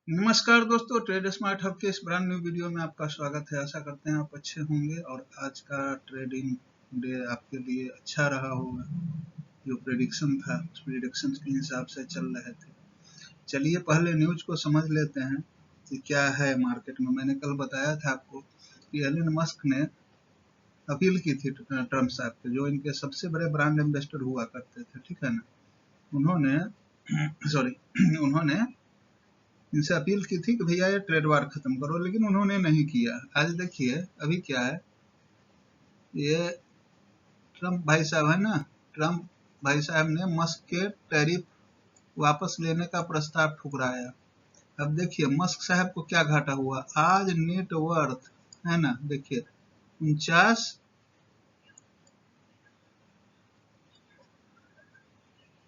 नमस्कार दोस्तों, trade smart hub के इस ब्रांड न्यू वीडियो में आपका स्वागत है। आशा करते हैं आप अच्छे होंगे और आज का ट्रेडिंग डे आपके लिए अच्छा रहा होगा। जो प्रेडिक्शन था उस प्रेडिक्शन के हिसाब से चल रहे थे। चलिए पहले न्यूज को समझ लेते हैं कि क्या है मार्केट में। मैंने कल बताया था आपको कि एलन मस्क ने अपील की थी ट्रम्प साहब के, जो इनके सबसे बड़े ब्रांड एम्बेसडर हुआ करते थे, ठीक है ना। उन्होंने उन्होंने इनसे अपील की थी कि भैया ये ट्रेड वार खत्म करो, लेकिन उन्होंने नहीं किया। आज देखिए अभी क्या है, ये ट्रम्प भाई साहब है ना, ट्रम्प भाई साहब ने मस्क के टैरिफ वापस लेने का प्रस्ताव ठुकराया। अब देखिए मस्क साहब को क्या घाटा हुआ। आज नेट वर्थ है ना, देखिए 49,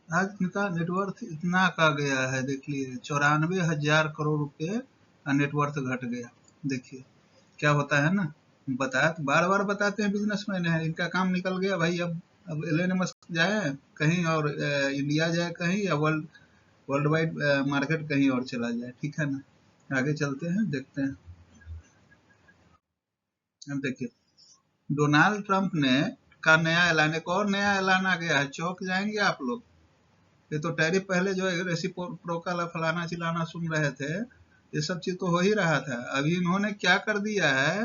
आज इनका नेटवर्थ इतना का गया है, देख लीजिए 94,000 करोड़ रुपए का नेटवर्थ घट गया। देखिए क्या होता है ना, बताया तो बार बार बताते हैं, बिजनेसमैन है, इनका काम निकल गया भाई। अब एलन मस्क जाए कहीं और इंडिया जाए कहीं, या वर्ल्ड वर्ल्ड वाइड मार्केट कहीं और चला जाए, ठीक है ना। आगे चलते हैं, देखते हैं। अब देखिए डोनाल्ड ट्रंप ने का नया ऐलान, एक और नया ऐलान आ गया है, चौंक जाएंगे आप लोग। ये तो टैरिफ पहले जो रेसिप्रोकल फलाना चिलाना सुन रहे थे, ये सब चीज तो हो ही रहा था। अभी इन्होंने क्या कर दिया है,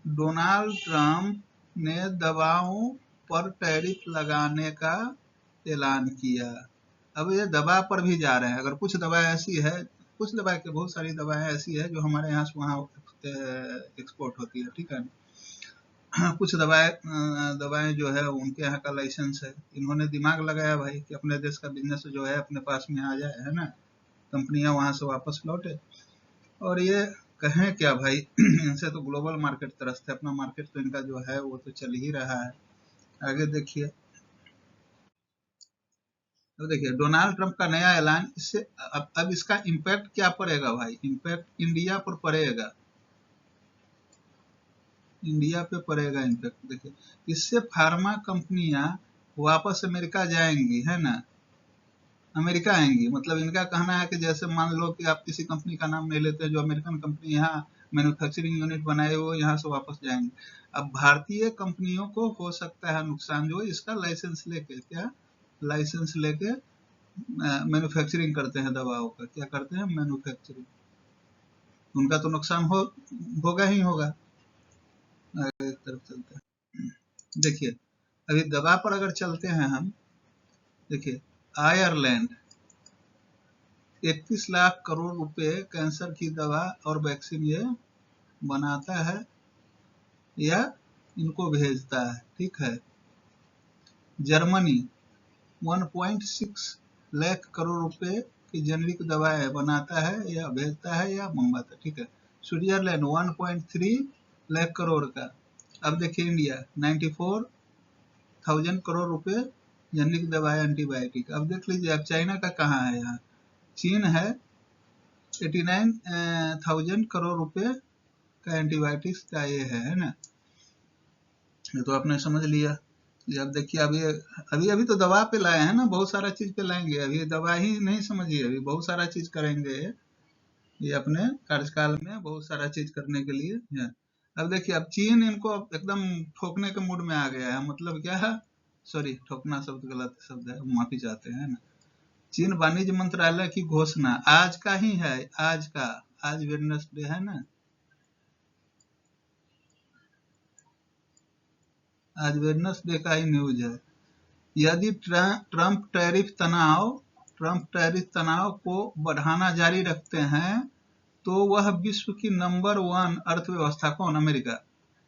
डोनाल्ड ट्रंप ने दवाओं पर टैरिफ लगाने का ऐलान किया। अब ये दवा पर भी जा रहे हैं। अगर कुछ दवाएं ऐसी है, कुछ दवाएं के बहुत सारी दवाएं ऐसी है जो हमारे यहाँ से वहाँ एक्सपोर्ट होती है, ठीक है। कुछ दवाएं जो है उनके यहाँ का लाइसेंस है। इन्होंने दिमाग लगाया भाई कि अपने देश का बिजनेस जो है अपने पास में आ जाए, है ना, कंपनियां वहां से वापस लौटे। और ये कहें क्या भाई, इनसे तो ग्लोबल मार्केट तरसते, अपना मार्केट तो इनका जो है वो तो चल ही रहा है। आगे देखिए, तो देखिए डोनाल्ड ट्रंप का नया ऐलान, इससे अब इसका इम्पैक्ट क्या पड़ेगा भाई, इम्पैक्ट इंडिया पर पड़ेगा, इंडिया पे पड़ेगा इम्पैक्ट। देखिए इससे फार्मा कंपनियां वापस अमेरिका जाएंगी, है ना, अमेरिका आएंगी। मतलब इनका कहना है कि जैसे मान लो कि आप किसी कंपनी का नाम नहीं लेते, जो अमेरिकन कंपनी यहाँ मैन्युफैक्चरिंग यूनिट बनाए हुए यहाँ से वापस जाएंगे। अब भारतीय कंपनियों को हो सकता है नुकसान, जो इसका लाइसेंस लेके, क्या लाइसेंस लेके मैन्युफैक्चरिंग करते हैं दवाओं का, क्या करते हैं मैन्युफैक्चरिंग, उनका तो नुकसान होगा ही होगा। एक तरफ चलते हैं, देखिए अभी दवा पर अगर चलते हैं हम, देखिए आयरलैंड 31 लाख करोड़ रुपए कैंसर की दवा और वैक्सीन ये बनाता है या इनको भेजता है, ठीक है। जर्मनी 1.6 लाख करोड़ रुपए की जेनरिक दवाएं बनाता है या भेजता है या मंगवाता है, ठीक है। स्विट्जरलैंड 1.3 लाख करोड़ का। अब देखिए इंडिया 94,000 करोड़ रुपए जेनरिक दवाएं एंटीबायोटिक। अब देख लीजिए, अब चाइना का कहाँ है, यहाँ चीन है 89,000 करोड़ रुपए का एंटीबायोटिक्स का ये है ना। ये तो आपने समझ लिया। अब देखिए अभी अभी तो दवा पे लाए हैं ना, बहुत सारा चीज पे लाएंगे। अभी दवा ही नहीं समझिए, अभी बहुत सारा चीज करेंगे ये अपने कार्यकाल में, बहुत सारा चीज करने के लिए है। अब देखिए अब चीन इनको एकदम ठोकने के मूड में आ गया है। मतलब क्या है, सॉरी ठोकना शब्द गलत शब्द है, माफी चाहते हैं ना। चीन वाणिज्य मंत्रालय की घोषणा आज का ही है, आज का, आज वेडनेसडे है ना, आज वेडनेसडे का ही न्यूज है। यदि ट्रंप टैरिफ तनाव को बढ़ाना जारी रखते हैं तो वह विश्व की नंबर 1 अर्थव्यवस्था, कौन, अमेरिका,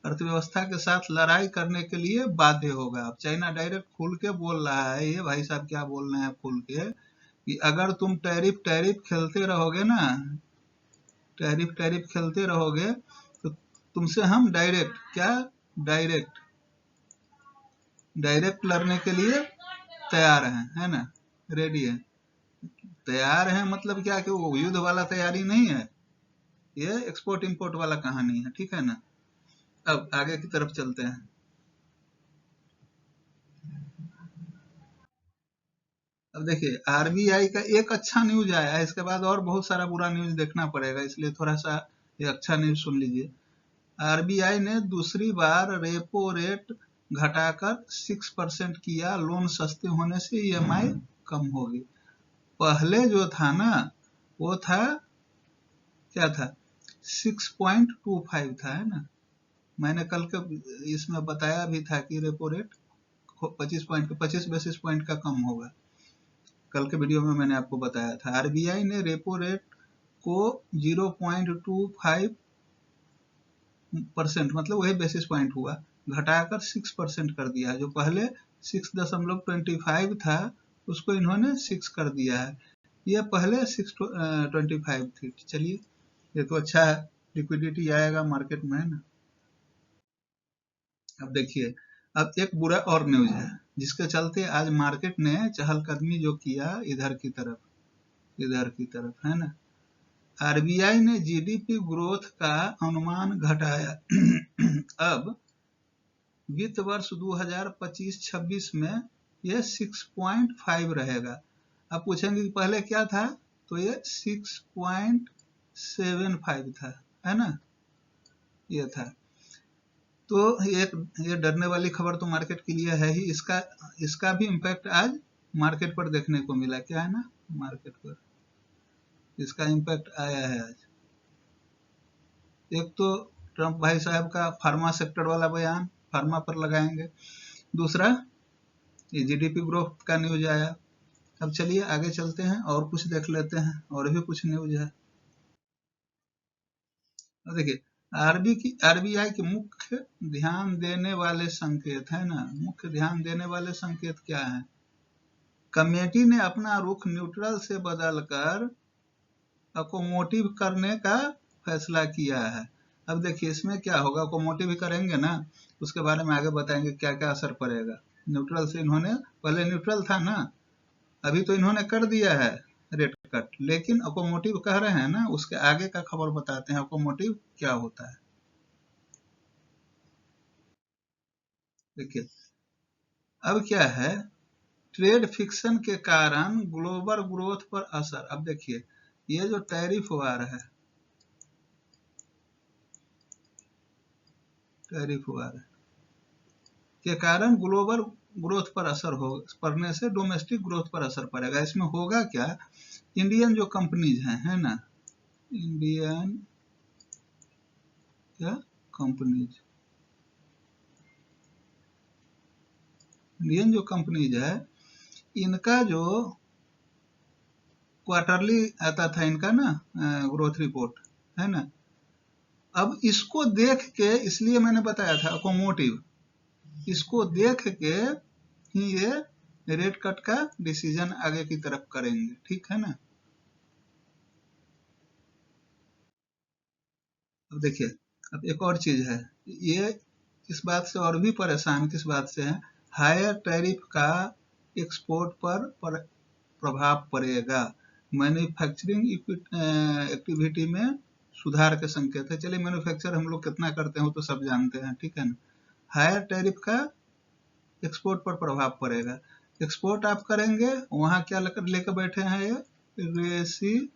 अर्थव्यवस्था के साथ लड़ाई करने के लिए बाध्य होगा। अब चाइना डायरेक्ट खुल के बोल रहा है, ये भाई साहब क्या बोल रहे हैं खुल के, कि अगर तुम टैरिफ टैरिफ खेलते रहोगे ना, टैरिफ टैरिफ खेलते रहोगे तो तुमसे हम डायरेक्ट, क्या, डायरेक्ट डायरेक्ट लड़ने के लिए तैयार हैं, है ना, रेडी है। तैयार है मतलब क्या, कि वो युद्ध वाला तैयारी नहीं है, ये एक्सपोर्ट इंपोर्ट वाला कहानी है, ठीक है ना। अब आगे की तरफ चलते हैं। अब देखिए आरबीआई का एक अच्छा न्यूज आया है, इसके बाद और बहुत सारा बुरा न्यूज देखना पड़ेगा, इसलिए थोड़ा सा ये अच्छा न्यूज सुन लीजिए। आरबीआई ने दूसरी बार रेपो रेट घटाकर 6% किया, लोन सस्ते होने से ईएमआई कम होगी। पहले जो था ना वो था, क्या था, 6.25 था, है ना। मैंने कल के इसमें बताया भी था कि रेपो रेट 25 बेसिस पॉइंट का कम होगा, कल के वीडियो में मैंने आपको बताया था। आरबीआई ने रेपो रेट को 0.25% मतलब वही बेसिस पॉइंट हुआ, घटाकर 6% कर दिया है। जो पहले 6.25 था उसको इन्होंने 6 कर दिया है, ये पहले 6.25 थी। चलिए ये तो अच्छा है, लिक्विडिटी आएगा मार्केट में, है ना। अब देखिए, अब एक बुरा और न्यूज है जिसके चलते आज मार्केट ने चहलकदमी जो किया इधर की तरफ, है ना। आरबीआई ने जीडीपी ग्रोथ का अनुमान घटाया। अब वित्त वर्ष 2025-26 में यह 6.5 रहेगा। आप पूछेंगे कि पहले क्या था, तो ये 6.75 था, है ना, ये था। तो ये डरने वाली खबर तो मार्केट के लिए है ही, इसका भी इम्पैक्ट आज मार्केट पर देखने को मिला। क्या है ना, मार्केट पर इसका इम्पैक्ट आया है आज। एक तो ट्रंप भाई साहब का फार्मा सेक्टर वाला बयान, फार्मा पर लगाएंगे। दूसरा ये जीडीपी ग्रोथ का न्यूज आया। अब चलिए आगे चलते हैं और कुछ देख लेते हैं, और भी कुछ न्यूज है। देखिए आरबीआई के मुख्य ध्यान देने वाले संकेत, है ना, मुख्य ध्यान देने वाले संकेत क्या है। कमेटी ने अपना रुख न्यूट्रल से बदलकर अकोमोटिव करने का फैसला किया है। अब देखिए इसमें क्या होगा, अकोमोटिव ही करेंगे ना, उसके बारे में आगे बताएंगे क्या क्या असर पड़ेगा। न्यूट्रल से इन्होंने, पहले न्यूट्रल था ना, अभी तो इन्होंने कर दिया है रेट कट, लेकिन अकोमोटिव कह रहे हैं ना, उसके आगे का खबर बताते हैं अकोमोटिव क्या होता है। देखिए अब क्या है, ट्रेड फिक्शन के कारण ग्लोबल ग्रोथ पर असर। अब देखिए ये जो टैरिफ वार है, टैरिफ वार के कारण ग्लोबल ग्रोथ पर असर पड़ने से डोमेस्टिक ग्रोथ पर असर पड़ेगा। इसमें होगा क्या, इंडियन जो कंपनीज हैं, है ना, इंडियन क्या कंपनीज, इंडियन जो कंपनीज है, इनका जो क्वार्टरली आता था इनका ना ग्रोथ रिपोर्ट, है ना, अब इसको देख के, इसलिए मैंने बताया था अकोमोटिव, इसको देख के ही ये रेट कट का डिसीजन आगे की तरफ करेंगे, ठीक है ना। अब देखिए, अब एक और चीज है, ये इस बात से और भी परेशान किस बात से है, हायर टैरिफ का एक्सपोर्ट पर प्रभाव पड़ेगा, मैन्युफैक्चरिंग एक्टिविटी में सुधार के संकेत है। चलिए मैन्युफैक्चर हम लोग कितना करते हैं वो तो सब जानते हैं, ठीक है ना। हायर टैरिफ का एक्सपोर्ट पर प्रभाव पड़ेगा, एक्सपोर्ट आप करेंगे, वहां क्या लेकर बैठे हैं, ये रेसिप्रोकल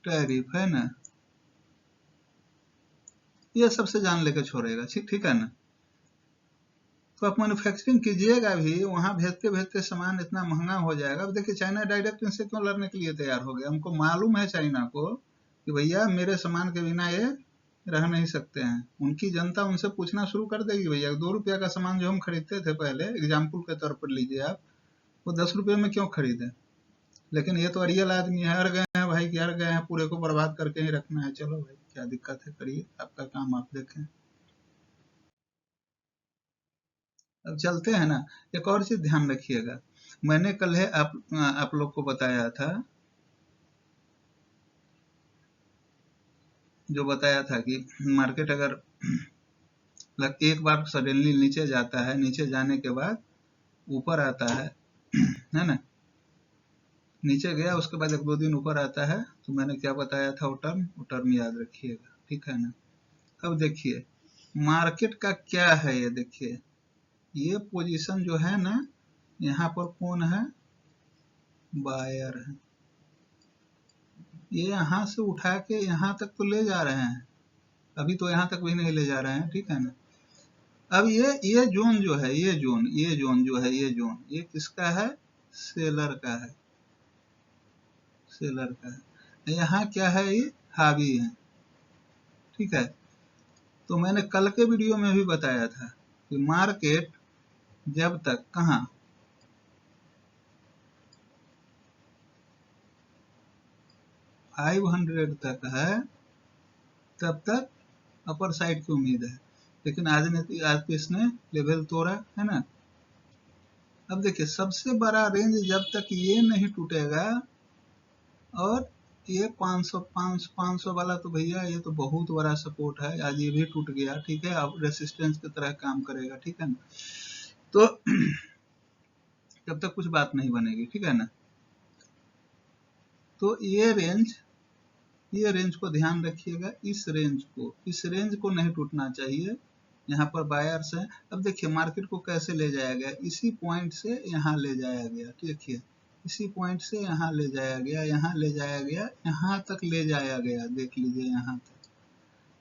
टैरिफ, है ना, ये सबसे जान लेकर छोड़ेगा, ठीक है ना। तो आप मैन्युफैक्चरिंग कीजिएगा भी, वहां भेजते भेजते सामान इतना महंगा हो जाएगा। अब देखिए चाइना डायरेक्ट इनसे क्यों लड़ने के लिए तैयार हो गया, हमको मालूम है चाइना को कि भैया मेरे सामान के बिना ये रह नहीं सकते हैं। उनकी जनता उनसे पूछना शुरू कर देगी, भैया 2 रुपया का सामान जो हम खरीदते थे पहले, एग्जाम्पल के तौर पर लीजिए आप, वो 10 रुपये में क्यों खरीदे। लेकिन ये तो रियल आदमी है, हर गए हैं भाई, हर गए हैं, पूरे को बर्बाद करके ही रखना है, चलो भाई क्या दिक्कत है, करिए आपका काम आप देखें। अब चलते हैं ना, एक और चीज ध्यान रखिएगा, मैंने कल है आप लोग को बताया था, जो बताया था कि मार्केट अगर एक बार सडनली नीचे जाता है, नीचे जाने के बाद ऊपर आता है ना, नीचे गया उसके बाद 1-2 दिन ऊपर आता है, तो मैंने क्या बताया था, वो टर्म याद रखिएगा, ठीक है ना। अब देखिए मार्केट का क्या है, ये देखिए ये पोजीशन जो है ना, यहाँ पर कौन है, बायर है। ये यहाँ से उठा के यहाँ तक तो ले जा रहे हैं, अभी तो यहाँ तक भी नहीं ले जा रहे हैं, ठीक है ना। अब ये जोन जो है, ये जोन जो है, ये जोन ये किसका है, सेलर का है, सेलर का है। यहाँ क्या है, ये हावी है, ठीक है। तो मैंने कल के वीडियो में भी बताया था कि मार्केट जब तक कहाँ 500 तक है तब तक अपर साइड की उम्मीद है, लेकिन आज तो इसने लेवल तोड़ा है ना। अब देखिए सबसे बड़ा रेंज जब तक ये नहीं टूटेगा, और ये 500 वाला तो भैया ये तो बहुत बड़ा सपोर्ट है, आज ये भी टूट गया, ठीक है। अब रेसिस्टेंस की तरह काम करेगा, ठीक है ना। तो तब तक कुछ बात नहीं बनेगी, ठीक है ना। तो ये रेंज को ध्यान रखिएगा, इस रेंज को नहीं टूटना चाहिए। यहाँ पर बायर्स है। अब देखिए मार्केट को कैसे ले जाया गया, इसी पॉइंट से यहाँ ले जाया गया, देखिए इसी पॉइंट से यहाँ ले जाया गया, यहाँ ले जाया गया, यहाँ तक ले जाया गया, देख लीजिए यहाँ तक।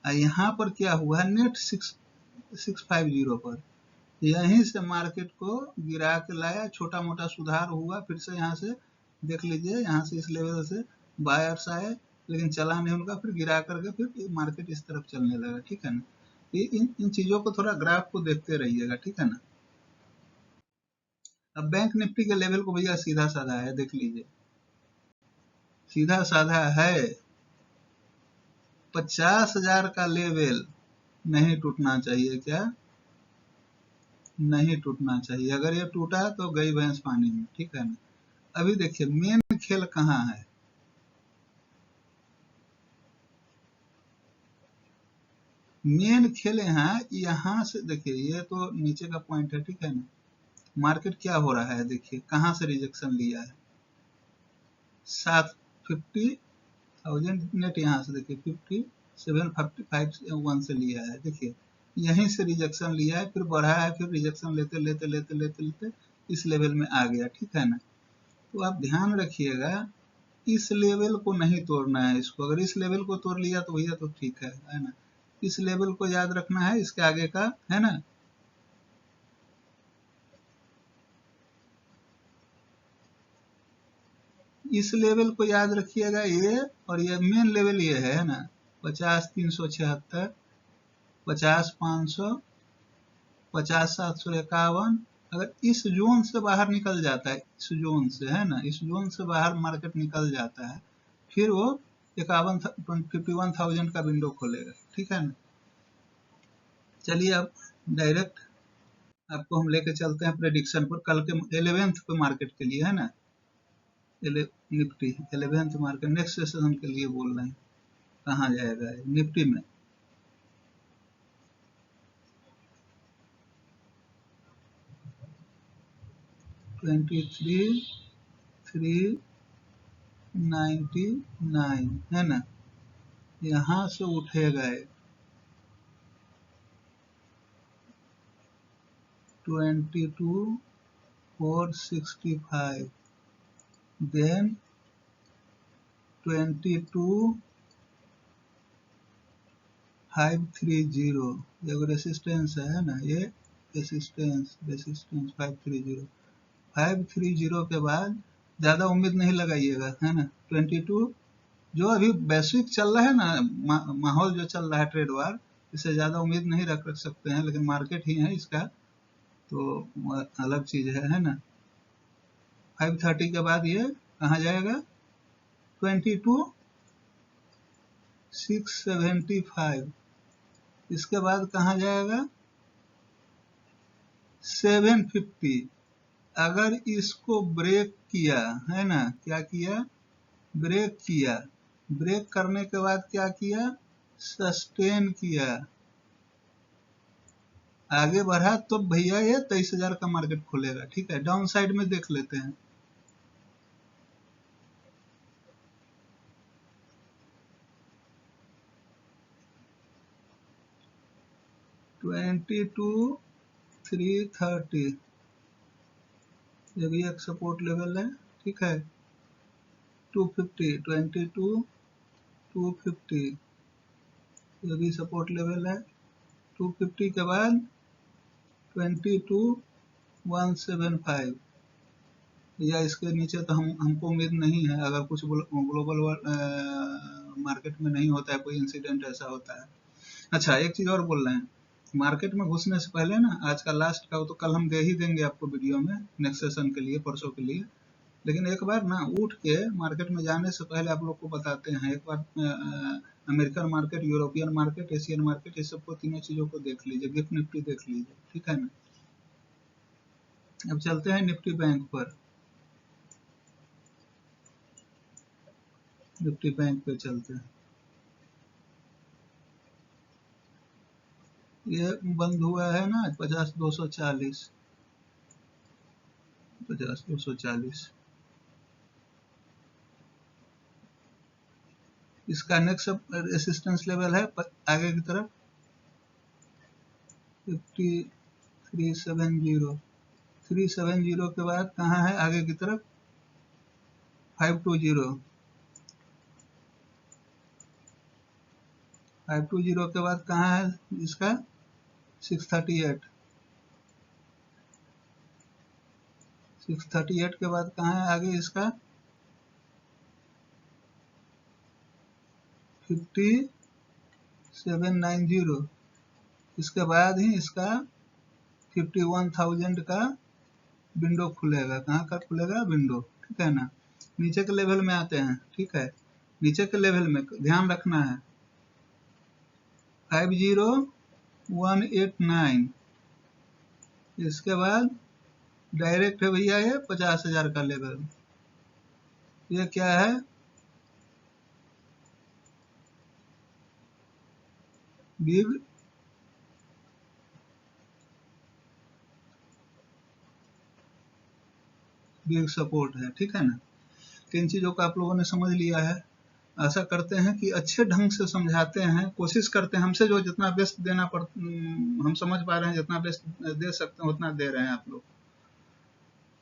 यहाँ पर क्या हुआ, नेट 650 पर, यहीं से मार्केट को गिरा के लाया, छोटा मोटा सुधार हुआ, फिर से यहाँ से देख लीजिए, यहाँ से इस लेवल से बायर्स आए, लेकिन चला नहीं उनका, फिर गिरा करके फिर मार्केट इस तरफ चलने लगा, ठीक है ना। ये इन चीजों को थोड़ा ग्राफ को देखते रहिएगा, ठीक है ना। अब बैंक निफ्टी के लेवल को भैया सीधा साधा है, देख लीजिए, सीधा साधा है। 50,000 का लेवल नहीं टूटना चाहिए, क्या नहीं टूटना चाहिए। अगर ये टूटा तो गई भैंस पानी में, ठीक है ना। अभी देखिए मेन खेल कहाँ है, मेन खेल यहाँ से देखिए, ये तो नीचे का पॉइंट है, ठीक है ना। मार्केट क्या हो रहा है, देखिए कहाँ से रिजेक्शन लिया है, 750,000 नेट, यहाँ से देखिए 5755 से लिया है, देखिए यहीं से रिजेक्शन लिया है, फिर बढ़ा है, फिर रिजेक्शन लेते लेते लेते लेते लेते इस लेवल में आ गया, ठीक है ना। तो आप ध्यान रखिएगा, इस लेवल को नहीं तोड़ना है इसको, अगर इस लेवल को तोड़ लिया तो भैया तो ठीक है ना। इस लेवल को याद रखना है, इसके आगे का, है ना। इस लेवल को याद रखिएगा, ये और ये मेन लेवल ये है ना, 50,376, 50,500, 50,751। अगर इस जोन से बाहर निकल जाता है, इस जोन से, है ना, इस जोन से बाहर मार्केट निकल जाता है, फिर वो 51,000 का विंडो खोलेगा, ठीक है ना। चलिए अब डायरेक्ट आपको हम लेके चलते हैं प्रेडिक्शन पर, कल के 11th पे मार्केट के लिए, है ना। Nifty 11th market next session के लिए बोल रहे हैं, कहाँ जाएगा निफ्टी में। $23,399 है ना, यहाँ से उठेगा 22,465, देन 22,530, ये रेसिस्टेंस है ना, ये रेसिस्टेंस 530 के बाद ज्यादा उम्मीद नहीं लगाइएगा, है ना। 22 जो अभी वैश्विक चल रहा है ना, माहौल जो चल रहा है ट्रेड वार, इससे ज्यादा उम्मीद नहीं रख सकते हैं, लेकिन मार्केट ही है इसका, तो अलग चीज है ना। 530 के बाद ये कहाँ जाएगा, 22,675, इसके बाद कहाँ जाएगा 750। अगर इसको ब्रेक किया, है ना, क्या किया, ब्रेक किया, ब्रेक करने के बाद क्या किया, सस्टेन किया, आगे बढ़ा, तो भैया ये 23,000 का मार्केट खोलेगा, ठीक है। डाउन साइड में देख लेते हैं, 330, ये भी एक सपोर्ट लेवल है, ठीक है। 250, 22, 250, ये भी सपोर्ट लेवल है। 250 के बाद 22,175, या इसके नीचे तो हमको उम्मीद नहीं है, अगर कुछ ग्लोबल मार्केट में नहीं होता है, कोई इंसिडेंट ऐसा होता है। अच्छा, एक चीज और बोल रहे हैं, मार्केट में घुसने से पहले ना, आज का लास्ट का तो कल हम दे ही देंगे आपको वीडियो में, नेक्स्ट सेशन के लिए, परसों के लिए, लेकिन एक बार ना उठ के मार्केट में जाने से पहले आप लोग को बताते हैं, एक बार American market, European market, Asian market, ये सबको तीनों चीजों को देख लीजिए, गिफ्ट निफ्टी देख लीजिए, ठीक है ना। अब चलते हैं निफ्टी बैंक पर, निफ्टी बैंक पे चलते हैं। ये बंद हुआ है ना 50,240, 50,240, इसका नेक्स्ट रेसिस्टेंस लेवल है आगे की तरफ 5370, 370 के बाद कहाँ है आगे की तरफ 520, 520 के बाद कहाँ है इसका 638, 638 के बाद कहाँ है आगे इसका 5790, इसके बाद ही इसका 51,000 का विंडो खुलेगा। कहाँ का खुलेगा विंडो, ठीक है ना। नीचे के लेवल में आते हैं, ठीक है। नीचे के लेवल में ध्यान रखना है 50,189, इसके बाद डायरेक्ट है भैया ये 50,000 का लेवल, ये क्या है बिग सपोर्ट है, ठीक है ना। तीन चीजों को आप लोगों ने समझ लिया है। आशा करते हैं कि अच्छे ढंग से समझाते हैं, कोशिश करते हैं, हमसे जो जितना बेस्ट देना हम समझ पा रहे हैं, जितना बेस्ट दे सकते हैं उतना दे रहे हैं आप लोग।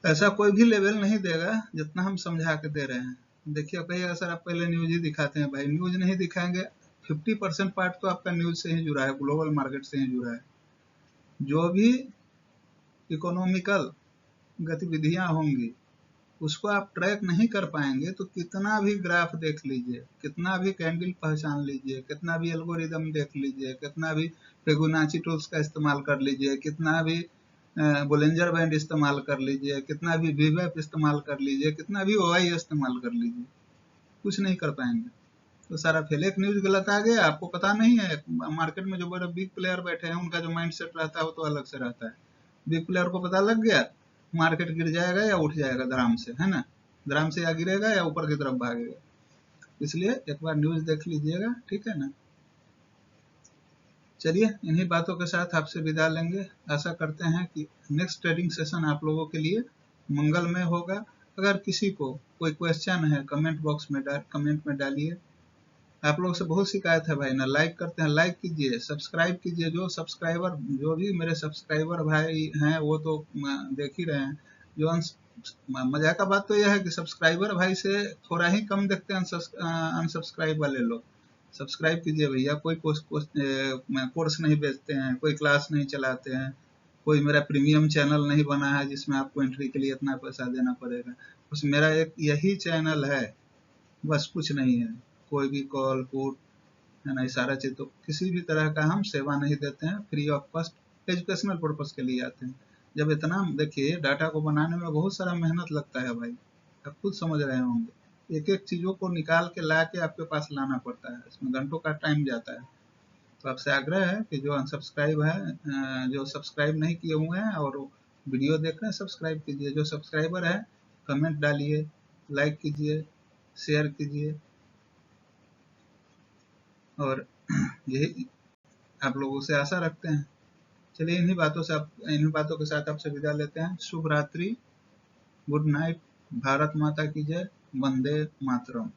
ऐसा कोई भी लेवल नहीं देगा जितना हम समझा के दे रहे हैं। देखिए कहिएगा सर आप पहले न्यूज ही दिखाते हैं, भाई न्यूज नहीं दिखाएंगे, 50% पार्ट तो आपका न्यूज से ही जुड़ा है, ग्लोबल मार्केट से ही जुड़ा है। जो भी इकोनॉमिकल गतिविधियां होंगी उसको आप ट्रैक नहीं कर पाएंगे तो कितना भी ग्राफ देख लीजिए, कितना भी कैंडल पहचान लीजिए, कितना भी एल्गोरिदम देख लीजिए, कितना भी फिबोनाची टूल्स का इस्तेमाल कर लीजिए, कितना भी बोलिंजर बैंड इस्तेमाल कर लीजिए, कितना भी वीवेप इस्तेमाल कर लीजिए, कितना भी ओआई इस्तेमाल कर लीजिए, कुछ नहीं कर पाएंगे। तो सारा फेल, एक न्यूज गलत आ गया, आपको पता नहीं है, मार्केट में जो बड़े बिग प्लेयर बैठे हैं उनका जो माइंड सेट रहता है वो तो अलग से रहता है। बिग प्लेयर को पता लग गया मार्केट गिर जाएगा या उठ जाएगा धड़ाम से, है ना, धड़ाम से या गिरेगा या ऊपर की तरफ भागेगा। इसलिए एक बार न्यूज देख लीजिएगा, ठीक है ना। चलिए इन्हीं बातों के साथ आपसे विदा लेंगे। आशा करते हैं कि नेक्स्ट ट्रेडिंग सेशन आप लोगों के लिए मंगलमय होगा। अगर किसी को कोई क्वेश्चन है कमेंट बॉक्स में कमेंट में डालिए। आप लोग से बहुत शिकायत है भाई ना, लाइक करते हैं, लाइक कीजिए, सब्सक्राइब कीजिए। जो भी मेरे सब्सक्राइबर भाई हैं वो तो देख ही रहे हैं। जो मजा का बात तो यह है कि सब्सक्राइबर भाई से थोड़ा ही कम देखते हैं अनसब्सक्राइब वाले लोग। सब्सक्राइब कीजिए भैया, कोई कोर्स नहीं बेचते हैं, कोई क्लास नहीं चलाते हैं, कोई मेरा प्रीमियम चैनल नहीं बना है जिसमें आपको एंट्री के लिए इतना पैसा देना पड़ेगा। बस मेरा एक यही चैनल है, बस कुछ नहीं है। कोई भी कॉल पुट है ना, सारा चीज तो किसी भी तरह का हम सेवा नहीं देते हैं, free of cost, educational purpose के लिए आते हैं। जब इतना देखिए डाटा को बनाने में बहुत सारा मेहनत लगता है भाई, आप खुद समझ रहे होंगे, एक एक चीजों को निकाल के ला के आपके पास लाना पड़ता है, इसमें घंटों का टाइम जाता है। तो आपसे आग्रह है कि जो अनसब्सक्राइब है, जो सब्सक्राइब नहीं किए हुए हैं और वीडियो देख रहे हैं, सब्सक्राइब कीजिए। जो सब्सक्राइबर है कमेंट डालिए, लाइक कीजिए, शेयर कीजिए, और यही आप लोगों से आशा रखते हैं। चलिए इन्हीं बातों के साथ आपसे विदा लेते हैं। शुभ रात्रि, गुड नाइट, भारत माता की जय, वंदे मातरम।